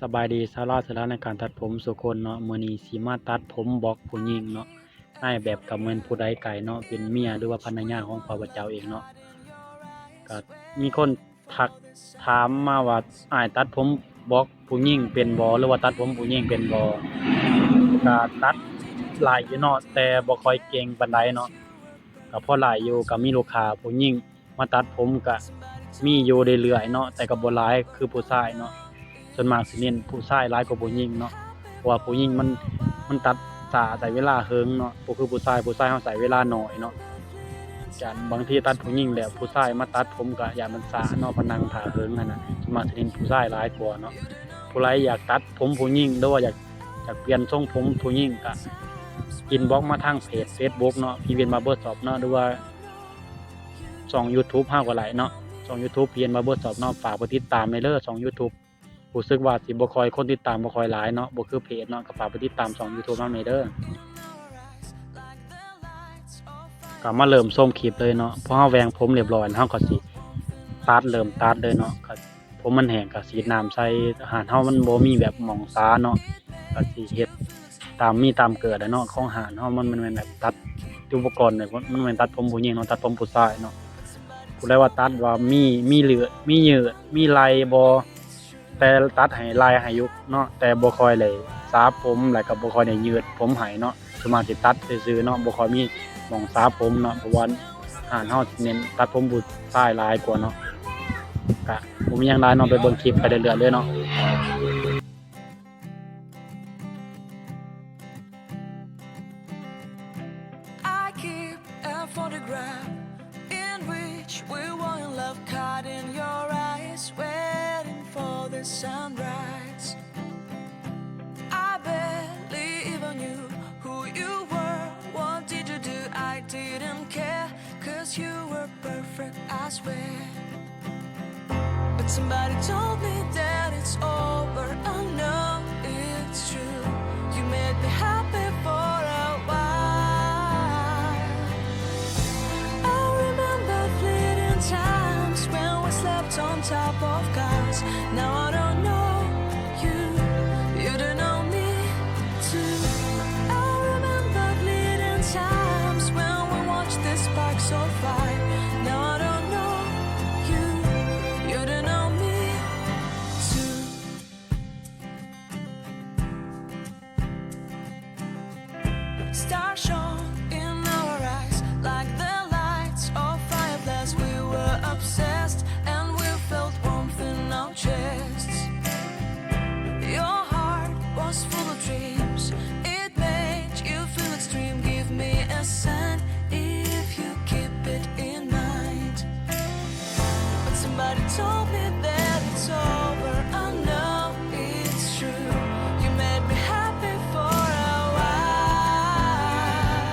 สบายดีสาระในการตัดผมสุคนเนาะมื้อนี้สิมาตัดผมบอกผู้หญิงเนาะนายแบบก็เหมือนผู้ใดไกลเนาะเป็นเมียหรือว่าภรรยาของข้าพเจ้าเองเนาะก็มีคนทักถามมาว่าอ้ายตัดผมบอกผู้หญิงเป็นบ่หรือว่าตัดผมผู้หญิงเป็นบ่ก็ตัดหลายอยู่เนาะแต่บ่ค่อยเก่งปานใดเนาะก็พอหลายอยู่ก็มีลูกค้าผู้หญิงมาตัดผมก็มีอยู่เรื่อยๆเนาะแต่ก็บ่หลายคือผู้ชายเนาะ ส่วนมากสิเน้นผู้ชายหลายกว่าผู้หญิงเนาะเพราะว่าผู้หญิงมันตัดช้าใช้เวลาเฮิงเนาะบ่คือผู้ชายเฮาใช้เวลาน้อยเนาะการบางทีตัดผู้หญิงแล้วผู้ชายมาตัดผมก็ย้านมันช้าเนาะเพราะนั่งท่าเฮิงนั่นน่ะส่วนมากสิเน้นผู้ชายหลายกว่าเนาะผู้ใดอยากตัดผมผู้หญิงหรือว่าอยากเปลี่ยนทรงผมผู้หญิงก็อินบ็อกซ์มาทางเพจ Facebook เนาะ PVN Barber Shop เนาะหรือว่าช่อง YouTube เฮาก็หลายเนาะช่อง YouTube PVN Barber Shop เนาะฝากไปติดตามในเด้อช่อง YouTube รู้สึกว่าสิบ่ค่อยคนติดตามบ่ค่อยหลายเนาะบ่คือเพจเนาะก็ฝากไปติดตามช่อง YouTube นำแหน่เด้อก็มาเริ่มชมคลิปเลยเนาะพอเฮาแหว่งผมเรียบร้อยแล้วเฮาก็สิเริ่มตัดเลยเนาะก็ผมมันแห้งก็สีดน้ำใส่อาหารเฮามันบ่มีแบบหม่องซาเนาะก็สิเฮ็ดตามเกิดอะเนาะของอาหารเฮามันแม่นแบบตัดอุปกรณ์เนี่ยมันแม่นตัดผมผู้หญิงเนาะตัดผมผู้ชายเนาะผู้ใดว่าตัดว่ามีเหลือมีเหยือมีไหล่บ่แต่ตัดให้ลายให้อยู่เนาะแต่บ่ค่อยได้สระผมแล้วก็บ่ค่อยได้ยืดผมให้เนาะส่วนมากสิตัดซื่อๆเนาะบ่ค่อยมีหม้องสระผมเนาะเพราะว่าอาหารเฮาสิเน้นตัดผมผู้ชายหลายกว่าเนาะก็บ่มีหยังหลายเนาะไปเบิ่งคลิปไปเรื่อยๆเลยเนาะ I keep a photograph in which we were in love, caught in your eyes, waiting for the sunrise. I barely even knew who you were. What did you do? I didn't care, 'cause you were perfect, I swear. But somebody told me that it's over. Oh no, it's true. You made me happy for a while. I remember fleeting times when we slept on top of cars. Now I don't know you, you don't know me too. I remember fleeting times when we watched the sparks so fire. Now I don't know you, you don't know me too. Stars shone in our eyes like the lights of fireflies. We were obsessed and we felt warmth in our chests. Your heart was full of dreams. It made you feel extreme. Give me a sign if you keep it in mind. But somebody told me that it's over. I know it's true. You made me happy for a while.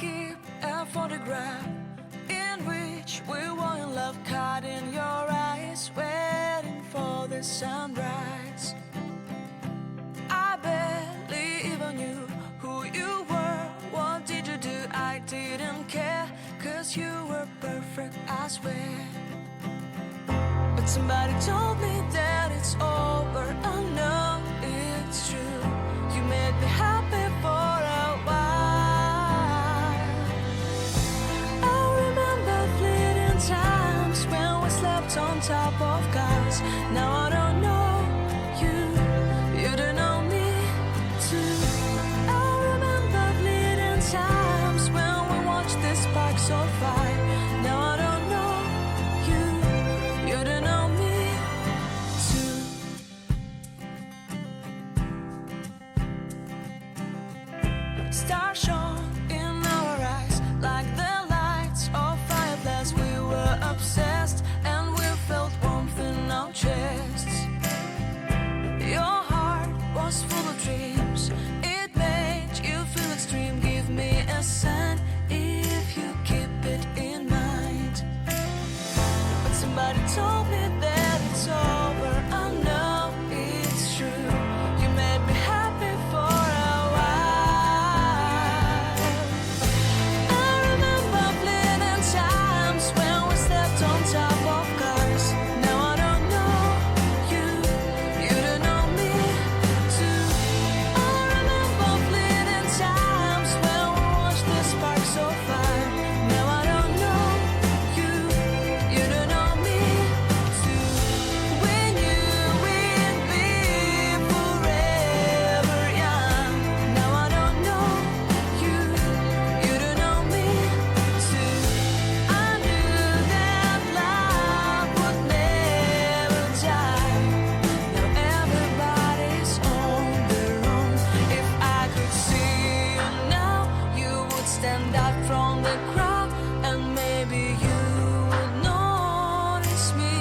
keep a photograph in which we were in love, caught in your eyes, waiting for the sunrise. I barely even knew who you were. What did you do? I didn't care, 'cause you were perfect, I swear. But somebody told me that it's over. I know it's true. You made me happy for a while. I remember fleeting times when we slept on top of cars. Now I don't know you, you don't know me too. I remember fleeting times when we watched the sparks so fire. Now I don't know you, you don't know me too. Stars shone in our eyes like the lights of fireflies. We were obsessed and we felt warmth in our chests. Your heart was full of dreams. It made you feel extreme. Give me a sign if you keep it in mind. But somebody told me that it's over. I know it's true. You made me happy for a while. I remember fleeting times when we slept on top of cars. Now I don't know you, you don't know me too. I remember fleeting times when we watched the sparks so fire. Now I don't know you, you don't know me too. We knew we'd be forever young. Now I don't know you, you don't know me too. I knew that love would never die. Now everybody's on their own. If I could see you now, you would stand out from the crowd, and maybe you would notice me.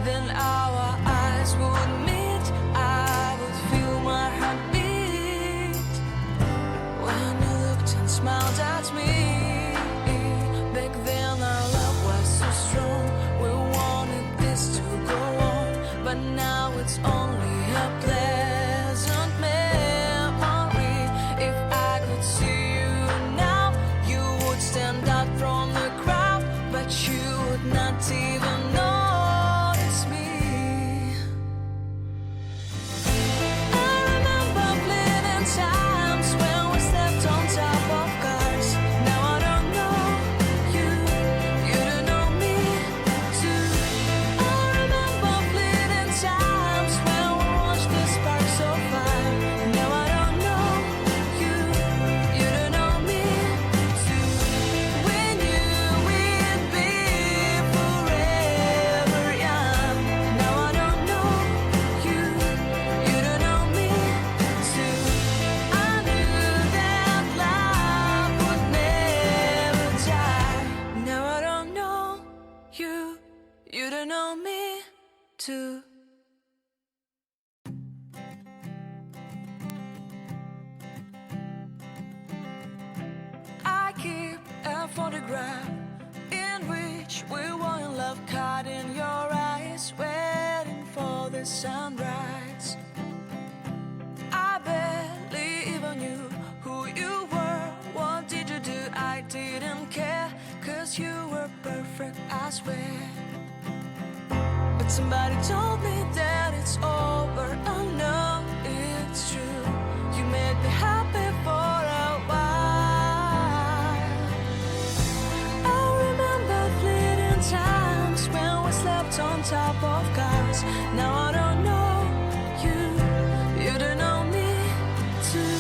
Then our eyes would meet. I would feel my heart beat when you looked and smiled at me. Back then our love was so strong. We wanted this to go on, but now it's only a pleasant memory. If I could see you now, you would stand out from the crowd, but you would not even notice me. I remember fleeting times when we slept on top of cars. Now I don't know you, you don't know me too. I remember fleeting times when we watched the sparks so fire. Now I don't know you, you don't know me too. We knew we'd be forever young. Now I don't know you, you don't know me too. I knew that love would never die. Now I don't know you, you don't know me too. I keep a photograph in which we were in love, caught in your eyes, waiting for the sunrise. I barely even knew who you were. What did you do? I didn't care, 'cause you were perfect, I swear. But somebody told me that it's over. I know it's true. You made me happy for a while. I remember fleeting times when we slept on top of cars. Now I don't know you, you don't know me too.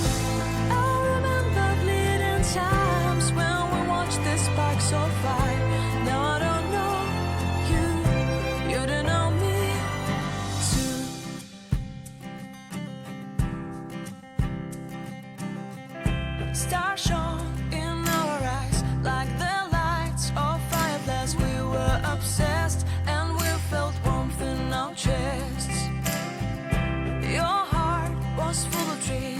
I remember fleeting times when we watched the sparks so fire. Now I don't know you, you don't know me too. Stars shone in our eyes like the lights of fireflies. We were obsessed and we felt warmth in our chests. Your heart was full of dreams.